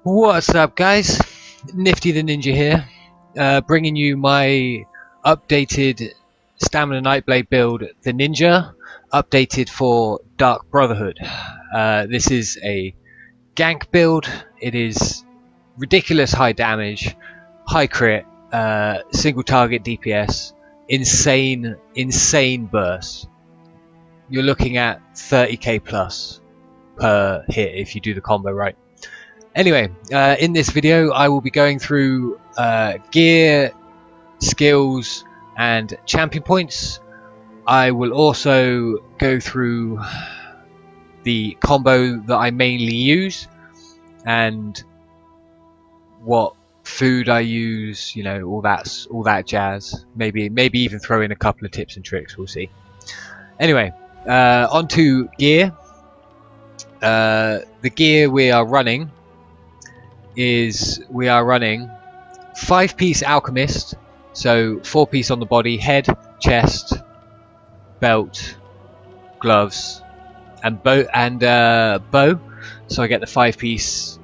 What's up, guys? Nifty the Ninja here, bringing you my updated Stamina Nightblade build, the Ninja, updated for Dark Brotherhood. This is a gank build. It is ridiculous high damage, high crit, single target DPS, insane burst. You're looking at 30k plus per hit if you do the combo right. Anyway, in this video I will be going through gear, skills and champion points. I will also go through the combo that I mainly use and what food I use, you know, all that jazz. Maybe even throw in a couple of tips and tricks, we'll see. Anyway, on to gear. The gear we are running is 5-piece alchemist, so 4-piece on the body, head, chest, belt, gloves, and bow. So I get the 5-piece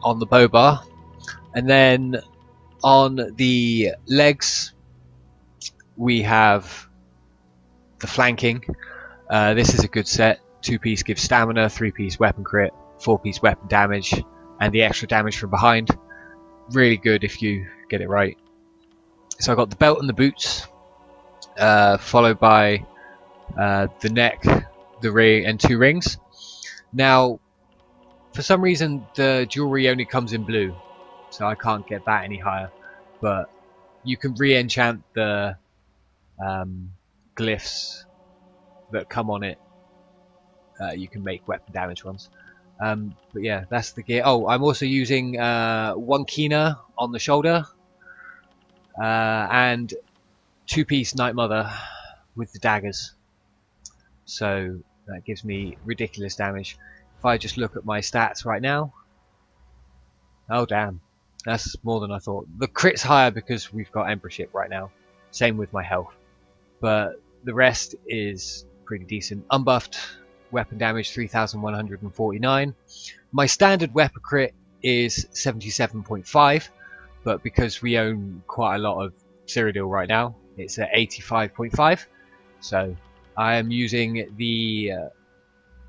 on the bow bar, and then on the legs we have the flanking. This is a good set. 2-piece gives stamina, 3-piece weapon crit, 4-piece weapon damage, and the extra damage from behind. Really good if you get it right. So I got the belt and the boots, followed by the neck, the ring, and 2 rings. Now, for some reason, the jewelry only comes in blue, so I can't get that any higher. But you can re-enchant the glyphs that come on it. You can make weapon damage ones. But yeah, that's the gear. Oh, I'm also using 1 Kina on the shoulder, and 2-piece Night Mother with the daggers. So that gives me ridiculous damage. If I just look at my stats right now, oh damn, that's more than I thought. The crit's higher because we've got Emperorship right now. Same with my health, but the rest is pretty decent. Unbuffed weapon damage 3149. My standard weapon crit is 77.5, but because we own quite a lot of Cyrodiil right now, it's at 85.5. So I am using the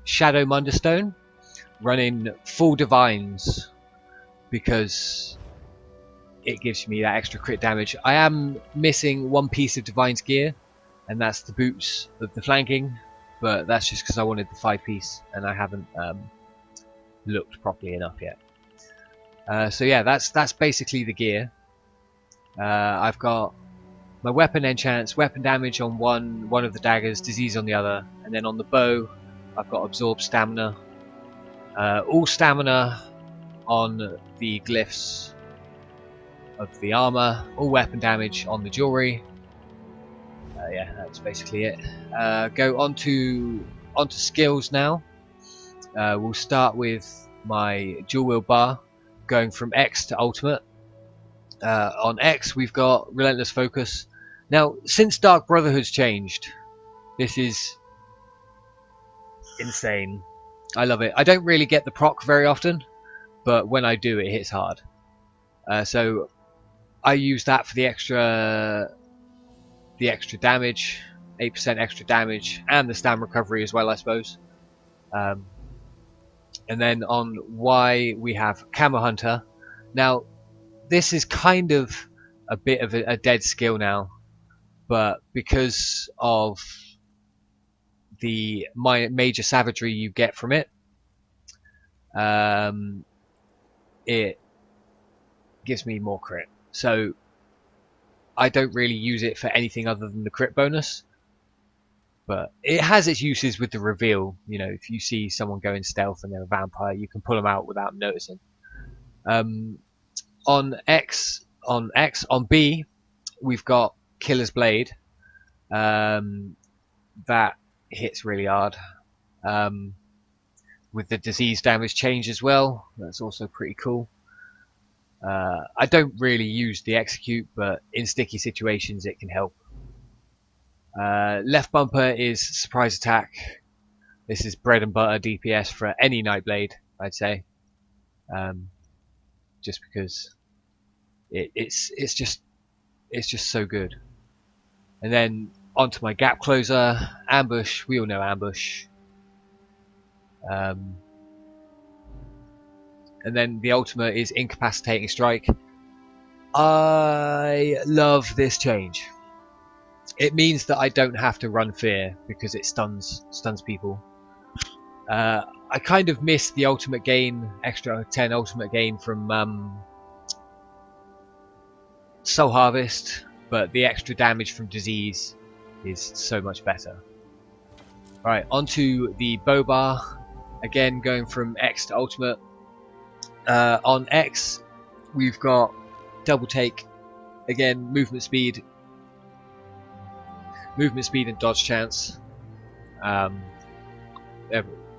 Shadow Munderstone, running full divines because it gives me that extra crit damage. I am missing 1 piece of Divine's gear, and that's the boots of the flanking, but that's just because I wanted the 5-piece and I haven't looked properly enough yet. So yeah, that's basically the gear. I've got my weapon enchants, weapon damage on one of the daggers, disease on the other, and then on the bow I've got absorb stamina, all stamina on the glyphs of the armor, all weapon damage on the jewelry. Yeah, that's basically it. Go on to skills now. We'll start with my dual wield bar, going from X to ultimate. On X we've got relentless focus. Now, since Dark Brotherhood's changed, this is insane. I love it. I don't really get the proc very often, but when I do, it hits hard. So I use that for the extra damage, 8% extra damage, and the stam recovery as well, I suppose. And then on Y we have Camo Hunter. Now this is kind of a bit of a dead skill now, but because of the major savagery you get from it, it gives me more crit. So I don't really use it for anything other than the crit bonus, but it has its uses with the reveal. You know, if you see someone going stealth and they're a vampire, you can pull them out without noticing. On B, we've got Killer's Blade. That hits really hard. With the disease damage change as well, that's also pretty cool. I don't really use the execute, but in sticky situations it can help. Left bumper is surprise attack. This is bread and butter DPS for any Nightblade, I'd say. Just because it's just so good. And then onto my gap closer, ambush. We all know ambush. And then the ultimate is incapacitating strike. I love this change. It means that I don't have to run fear because it stuns people. I kind of missed the ultimate gain, extra 10 ultimate gain from Soul Harvest, but the extra damage from disease is so much better. Right, onto the bow bar. Again, going from X to ultimate. On X, we've got double take. Again, movement speed and dodge chance.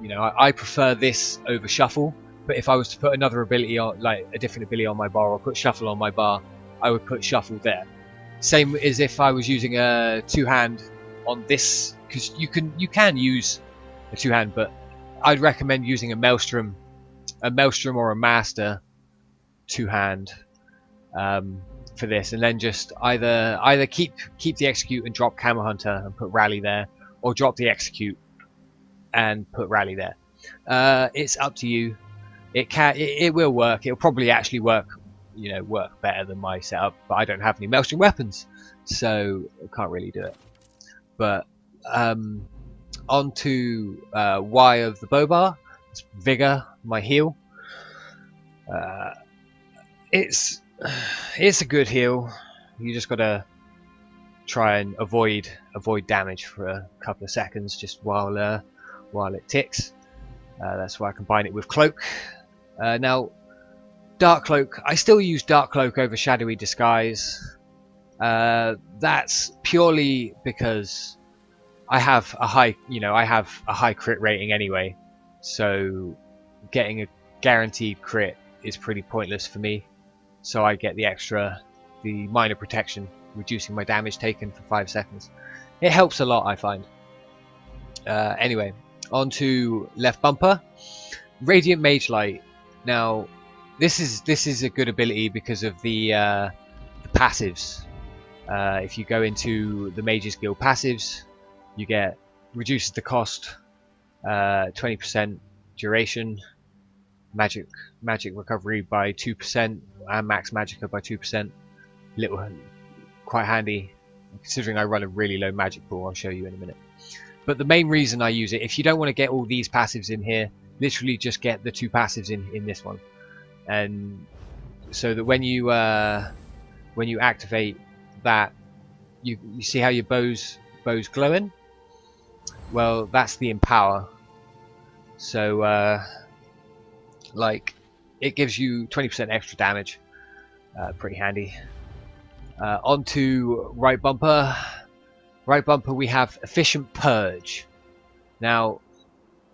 You know, I prefer this over shuffle, but if I was to put another ability on, like a different ability on my bar, or put shuffle on my bar, I would put shuffle there. Same as if I was using a two-hand on this, because you can use a two-hand, but I'd recommend using a maelstrom or a master two-hand for this, and then just either keep the execute and drop Camel Hunter and put rally there, or drop the execute and put rally there. It's up to you. It will work. It'll probably actually work, you know, work better than my setup, but I don't have any maelstrom weapons, so I can't really do it. But onto Y of the bow bar. It's vigor, my heal. It's a good heal. You just gotta try and avoid damage for a couple of seconds, just while it ticks. That's why I combine it with cloak. Now, dark cloak. I still use dark cloak over shadowy disguise. That's purely because I have a high crit rating anyway. So getting a guaranteed crit is pretty pointless for me. So I get the minor protection, reducing my damage taken for 5 seconds. It helps a lot, I find. Anyway, onto left bumper, Radiant Mage Light. Now, this is a good ability because of the passives. If you go into the Mage's Guild passives, you get reduces the cost, 20% duration, magic recovery by 2%, and max magicka by 2%. Quite handy, considering I run a really low magic pool. I'll show you in a minute. But the main reason I use it, if you don't want to get all these passives in here, literally just get the 2 passives in this one, and so that when you activate that, you see how your bow's glowing. Well, that's the empower. So like, it gives you 20% extra damage. Pretty handy. Onto right bumper. Right bumper, we have Efficient Purge. Now,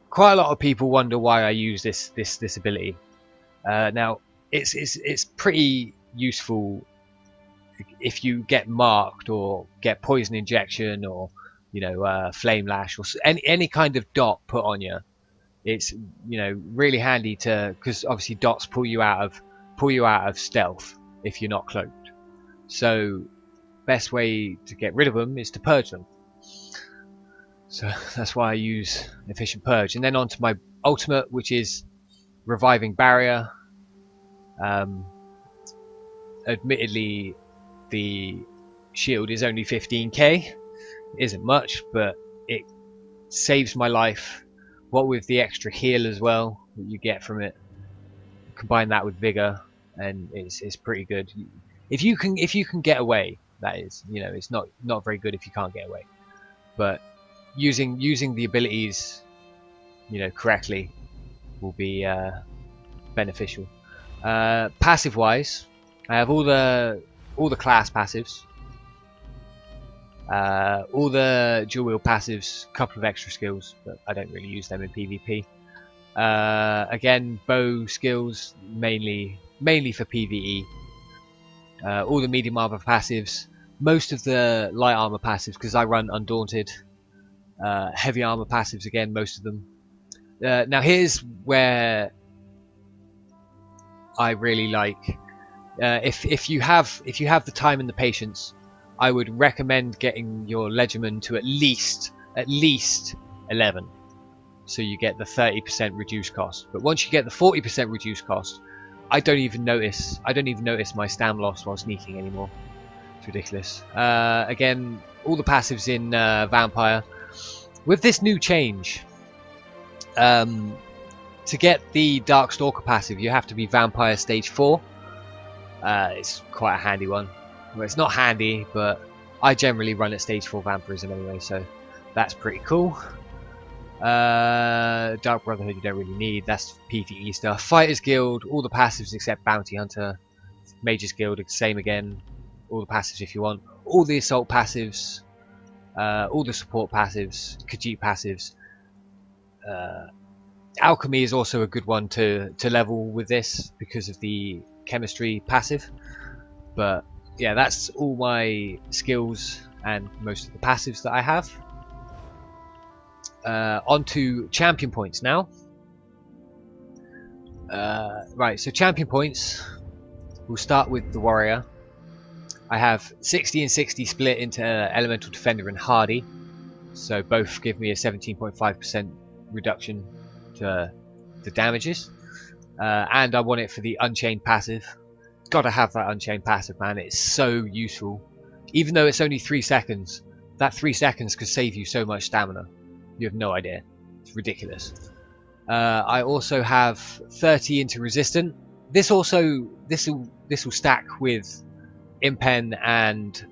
quite a lot of people wonder why I use this ability. Now, it's pretty useful if you get marked or get poison injection, or you know, flame lash, or any kind of dot put on you. It's, you know, really handy because obviously dots pull you out of stealth if you're not cloaked. So best way to get rid of them is to purge them. So that's why I use Efficient Purge. And then onto my ultimate, which is Reviving Barrier. Admittedly, the shield is only 15k. It isn't much, but it saves my life. What with the extra heal as well that you get from it, combine that with vigor, and it's pretty good. If you can get away, that is, you know, it's not very good if you can't get away. But using the abilities, you know, correctly will be beneficial. Passive wise, I have all the class passives, all the dual wield passives, couple of extra skills, but I don't really use them in PvP. Again, bow skills mainly for PvE. All the medium armor passives, most of the light armor passives because I run Undaunted. Heavy armor passives again, most of them. Now here's where I really like. If you have the time and the patience, I would recommend getting your Legiman to at least 11, so you get the 30% reduced cost. But once you get the 40% reduced cost, I don't even notice my stam loss while sneaking anymore. It's ridiculous. Again, all the passives in Vampire. With this new change, to get the Darkstalker passive, you have to be Vampire Stage 4. It's quite a handy one. Well, it's not handy, but I generally run at Stage 4 Vampirism anyway, so that's pretty cool. Dark Brotherhood you don't really need, that's PvE stuff. Fighters Guild, all the passives except Bounty Hunter. Mages Guild, same again, all the passives if you want. All the assault passives, all the support passives, Khajiit passives. Alchemy is also a good one to level with this because of the chemistry passive. But yeah, that's all my skills and most of the passives that I have. Onto champion points now. Right, so champion points. We'll start with the warrior. I have 60 and 60 split into elemental defender and hardy, so both give me a 17.5% reduction to the damages. And I want it for the Unchained passive. Gotta have that Unchained passive, man. It's so useful. Even though it's only 3 seconds, that 3 seconds could save you so much stamina. You have no idea. It's ridiculous. I also have 30 into resistant. This will stack with Impen and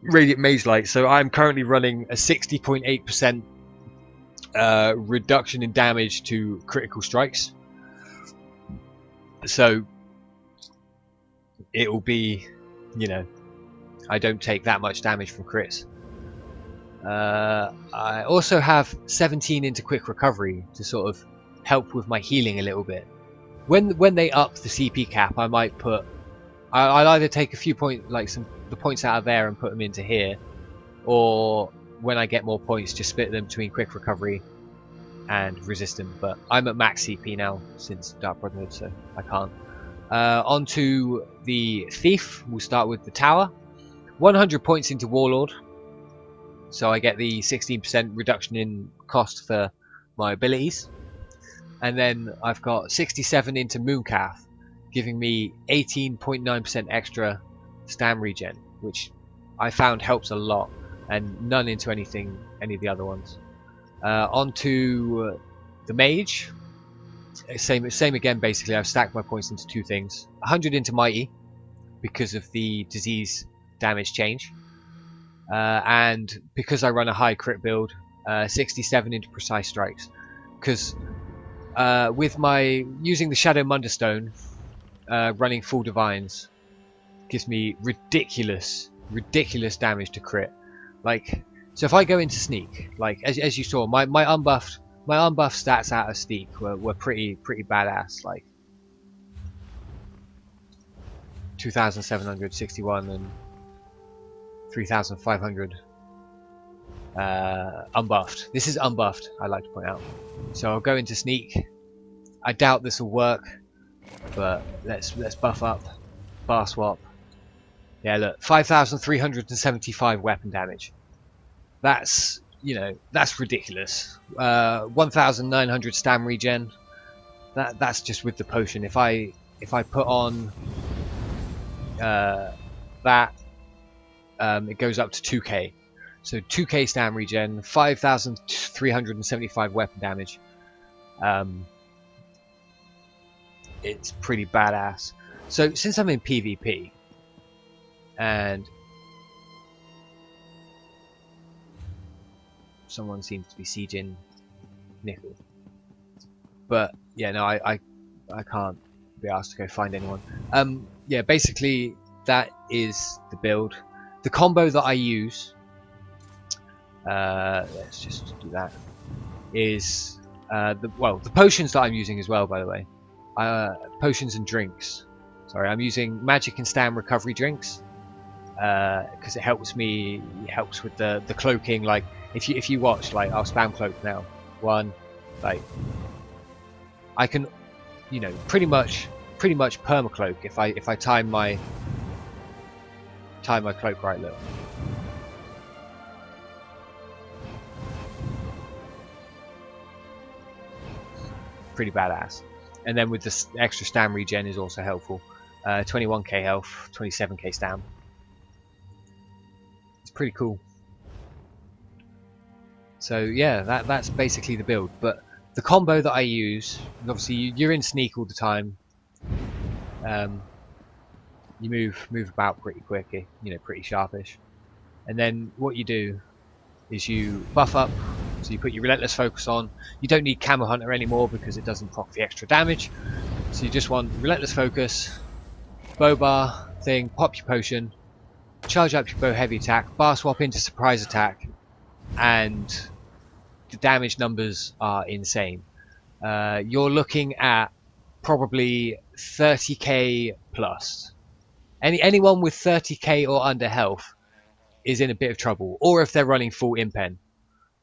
Radiant Mage Light. So I'm currently running a 60.8% reduction in damage to critical strikes. So it will be, you know, I don't take that much damage from crits. I also have 17 into quick recovery to sort of help with my healing a little bit. When they up the CP cap, I might put, I'll either take a few points, like the points out of there and put them into here, or when I get more points, just split them between quick recovery and resistant. But I'm at max CP now since Dark Brotherhood, so I can't. Onto the thief. We'll start with the tower. 100 points into warlord, so I get the 16% reduction in cost for my abilities. And then I've got 67 into Mooncalf, giving me 18.9% extra stam regen, which I found helps a lot, and none into any of the other ones. Onto the mage. Same again, basically. I've stacked my points into 2 things. 100 into mighty, because of the disease damage change. And because I run a high crit build, 67 into precise strikes. Because with my using the Shadow Munderstone, running full divines gives me ridiculous damage to crit. Like, so if I go into sneak, like as you saw, my unbuffed stats out of sneak were pretty badass. Like 2,761 and 3,500 unbuffed. This is unbuffed, I'd like to point out. So I'll go into sneak. I doubt this will work, but let's buff up. Bar swap. Yeah, look, 5,375 weapon damage. That's, you know, that's ridiculous. 1,900 stam regen. That's just with the potion. If I put on that, it goes up to 2k. So 2k stam regen, 5,375 weapon damage. It's pretty badass. So since I'm in PvP, and someone seems to be sieging Nickel, but yeah, no, I can't be asked to go find anyone. Yeah, basically that is the build. The combo that I use, let's just do that, is the potions that I'm using as well, by the way. Potions and drinks. Sorry, I'm using magic and stam recovery drinks because it helps with the cloaking. Like If you watch, like, I'll spam cloak now. One, like, I can, you know, pretty much permacloak if I time my cloak right. Look, pretty badass. And then with this extra stam regen is also helpful. 21k health, 27k stam. It's pretty cool. So yeah, that's basically the build. But the combo that I use, obviously you're in sneak all the time. You move about pretty quickly, you know, pretty sharpish. And then what you do is you buff up, so you put your relentless focus on. You don't need Camo Hunter anymore because it doesn't proc the extra damage. So you just want relentless focus, bow bar thing, pop your potion, charge up your bow heavy attack, bar swap into surprise attack, and the damage numbers are insane. You're looking at probably 30k plus. Anyone with 30k or under health is in a bit of trouble, or if they're running full impen.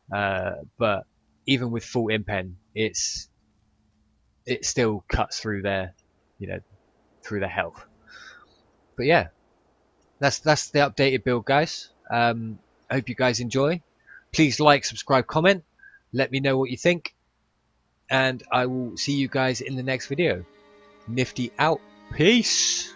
But even with full impen, it still cuts through their, you know, through their health. But yeah, that's the updated build, guys. I hope you guys enjoy. Please like, subscribe, comment. Let me know what you think, and I will see you guys in the next video. Nifty out. Peace.